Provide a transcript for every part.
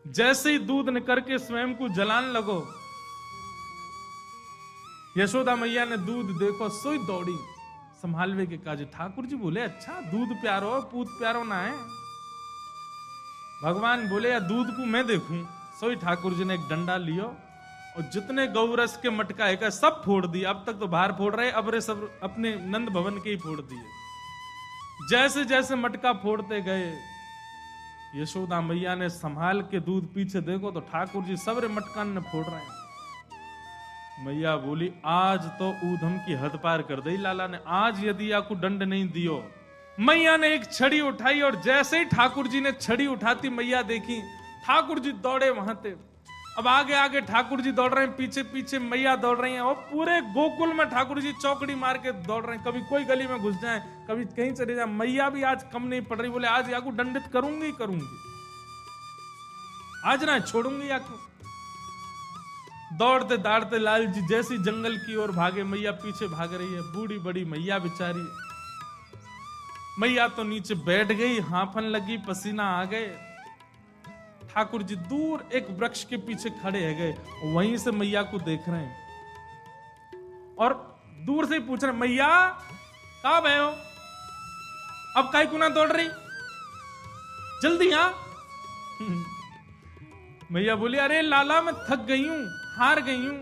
जैसे ही दूध निकर के स्वयं को जलान लगो, यशोदा मैया ने दूध देखो सोई दौड़ी संभालवे के काज। ठाकुर जी बोले अच्छा दूध प्यारो पूत प्यारो ना है। भगवान बोले या दूध को मैं देखूं। सोई ठाकुर जी ने एक डंडा लियो और जितने गौरस के मटका है सब फोड़ दिए। अब तक तो बाहर फोड़ रहे, अब रे सब अपने नंद भवन के ही फोड़ दिए। जैसे जैसे मटका फोड़ते गए, यशोदा मैया ने संभाल के दूध पीछे देखो तो ठाकुर जी सबरे मटकान ने फोड़ रहे हैं। मैया बोली आज तो ऊधम की हद पार कर दी लाला ने। आज यदि आपको दंड नहीं दियो। मैया ने एक छड़ी उठाई और जैसे ही ठाकुर जी ने छड़ी उठाती मैया देखी, ठाकुर जी दौड़े वहां थे। अब आगे आगे ठाकुर जी दौड़ रहे हैं, पीछे पीछे मैया दौड़ रही हैं और पूरे गोकुल में ठाकुर जी चौकड़ी मार के दौड़ रहे हैं। कभी कोई गली में घुस जाए, कभी कहीं चले जाए। मैया भी आज कम नहीं पड़ रही, बोले आज याकू दंडित करूंगी करूंगी, आज ना छोड़ूंगी याकू। दौड़ते दौड़ते लाल जी जैसी जंगल की ओर भागे, मैया पीछे भाग रही है। बूढ़ी बड़ी मैया बेचारी, मैया तो नीचे बैठ गई, हांफन लगी, पसीना आ गए। ठाकुर जी दूर एक वृक्ष के पीछे खड़े है गए, वहीं से मैया को देख रहे हैं और दूर से ही पूछ रहे मैया कहां गए हो, अब काहे को ना दौड़ रही, जल्दी आ। मैया बोली अरे लाला मैं थक गई हूं, हार गई हूं।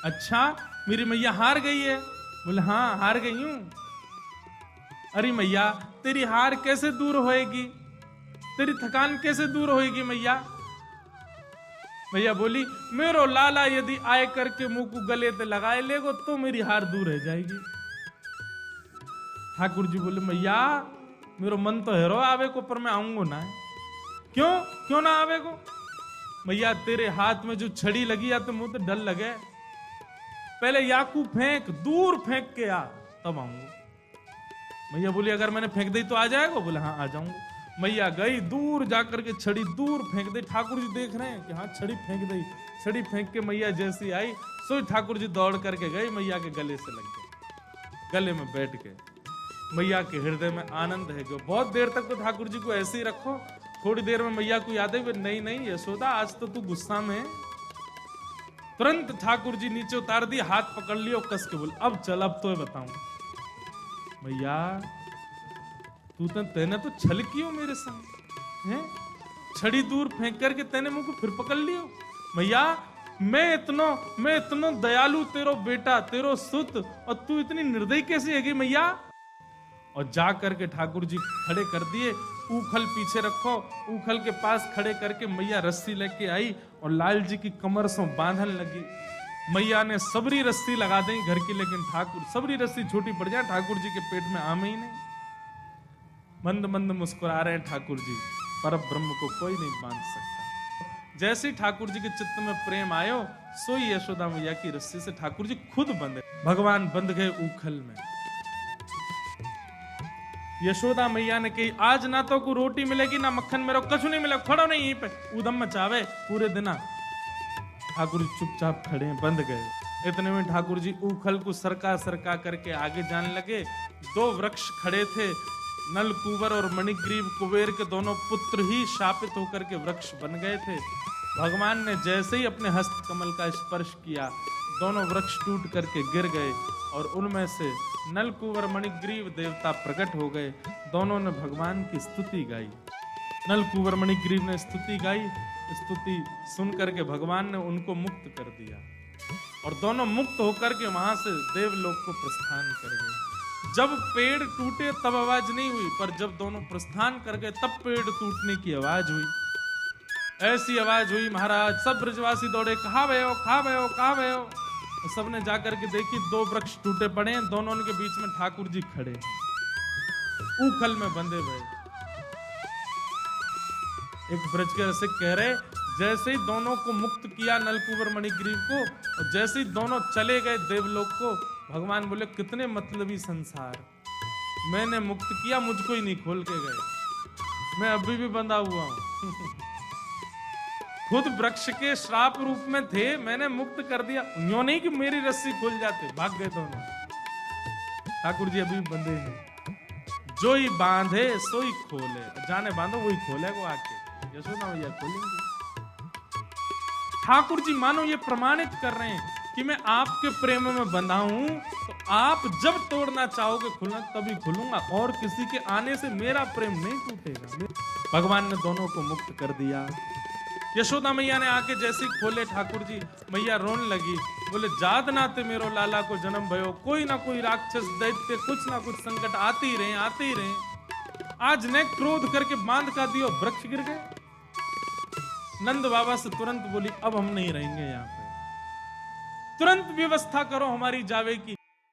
अच्छा मेरी मैया हार गई है? बोले हाँ हार गई हूं। अरे मैया तेरी हार कैसे दूर होएगी, तेरी थकान कैसे दूर होएगी मैया? मैया बोली मेरो लाला यदि आए करके मुंह को गले पे लगाए लेगो तो मेरी हार दूर रह जाएगी। ठाकुर जी बोले मैया मेरो मन तो है रो आवे को, पर मैं आऊंगो ना। क्यों क्यों ना आवे को? मैया तेरे हाथ में जो छड़ी लगी है तो मुझे तो डर लगे, पहले याकू फेंक, दूर फेंक के आ तब आऊंगा। मैया बोली अगर मैंने फेंक दी तो आ जाएगा? बोले हाँ आ जाऊंगा। मैया गई दूर जाकर के छड़ी दूर फेंक दी। ठाकुर जी देख रहे हैं कि हाँ छड़ी फेंक दी। छड़ी फेंक के मैया जैसी आई सो ठाकुर जी दौड़ करके गई, मैया के गले से लग गए, गले में बैठ गए। मैया के हृदय में आनंद है। बहुत देर तक तो ठाकुर जी को ऐसे ही रखो, थोड़ी देर में मैया को याद है नहीं नहीं यशोदा आज तो तू गुस्सा में। तुरंत ठाकुर जी नीचे उतार दी, हाथ पकड़ लियो, कस के बोल अब चल, अब तो बताऊं। मैया तेने तो छल कियो मेरे संग हैं, छड़ी दूर फेंक करके तेने मुझको फिर पकड़ लियो। मैया मैं इतनो दयालु तेरो बेटा, तेरो सुत, और तू इतनी निर्दयी कैसी हैगी मैया? और जा करके ठाकुर जी खड़े कर दिए, ऊखल पीछे रखो, ऊखल के पास खड़े करके मैया रस्सी लेके आई और लाल जी की कमर से बांधन लगी। मैया ने सबरी रस्सी लगा दी घर की, लेकिन ठाकुर सबरी रस्सी छोटी पड़ जाए, ठाकुर जी के पेट में आम ही नहीं। मंद मंद मुस्कुरा रहे हैं ठाकुर जी, पर ब्रह्म को कोई नहीं बांध सकता। जैसे ठाकुर जी के चित्त में प्रेम आयो, सोई यशोदा मैया की रस्सी से ठाकुर जी खुद बंधे। भगवान बंध गए ऊखल में। यशोदा मैया ने कही आज ना तो को रोटी मिलेगी ना मक्खन मेरा, कछु नहीं मिलेगा, खड़ो नहीं यहीं पे, उधम मचावे पूरे दिन। ठाकुर जी चुपचाप खड़े हैं, बंध गए। इतने में ठाकुर जी ऊखल को सरका सरका करके आगे जाने लगे। दो वृक्ष खड़े थे, नल कुंवर और मणिग्रीव कुबेर के दोनों पुत्र ही शापित होकर के वृक्ष बन गए थे। भगवान ने जैसे ही अपने हस्त कमल का स्पर्श किया, दोनों वृक्ष टूट करके गिर गए और उनमें से नल कुंवर मणिग्रीव देवता प्रकट हो गए। दोनों ने भगवान की स्तुति गाई। नल कुंवर मणिग्रीव ने स्तुति गाई, स्तुति सुन करके भगवान ने उनको मुक्त कर दिया और दोनों मुक्त होकर के वहां से देवलोक को प्रस्थान कर गए। जब पेड़ टूटे तब आवाज नहीं हुई, पर जब दोनों प्रस्थान कर गए तब पेड़ टूटने की आवाज हुई। ऐसी आवाज हुई महाराज, सब ब्रजवासी दौड़े, कहां गए हो कहां गए हो कहां गए हो? सबने जाकर के देखी, दो वृक्ष टूटे पड़े हैं, दोनों के बीच में ठाकुर जी खड़े ऊखल में बंधे हुए। एक ब्रज के रसिक कह रहे जैसे ही दोनों को मुक्त किया नलकुंवर मणिग्रीव को, और जैसे ही दोनों चले गए देवलोक को, भगवान बोले कितने मतलबी संसार, मैंने मुक्त किया मुझको ही नहीं खोल के गए, मैं अभी भी बंधा हुआ हूं। खुद वृक्ष के श्राप रूप में थे, मैंने मुक्त कर दिया, यूं नहीं कि मेरी रस्सी खुल जाते, भाग गए दोनों। ठाकुर जी अभी बंधे हैं, जो ही बांधे सो ही खोले, जाने बांधो वही खोले को आके, यशोदा मैया खोलेंगे। ठाकुर जी मानो ये प्रमाणित कर रहे हैं कि मैं आपके प्रेम में बंधा हूं, तो आप जब तोड़ना चाहोगे खुलना तभी खुलूंगा, और किसी के आने से मेरा प्रेम नहीं टूटेगा। भगवान ने दोनों को मुक्त कर दिया। यशोदा मैया ने आके जैसे ही खोले ठाकुर जी, मैया रोने लगी, बोले जात नाते मेरो लाला को जन्म भयो, कोई ना कोई राक्षस दैत्य कुछ ना कुछ संकट आते ही रहे। आज ने क्रोध करके बांध का दियो, वृक्ष गिर गए। नंद बाबा से तुरंत बोली अब हम नहीं रहेंगे यहाँ पे, तुरंत व्यवस्था करो हमारी जावे की,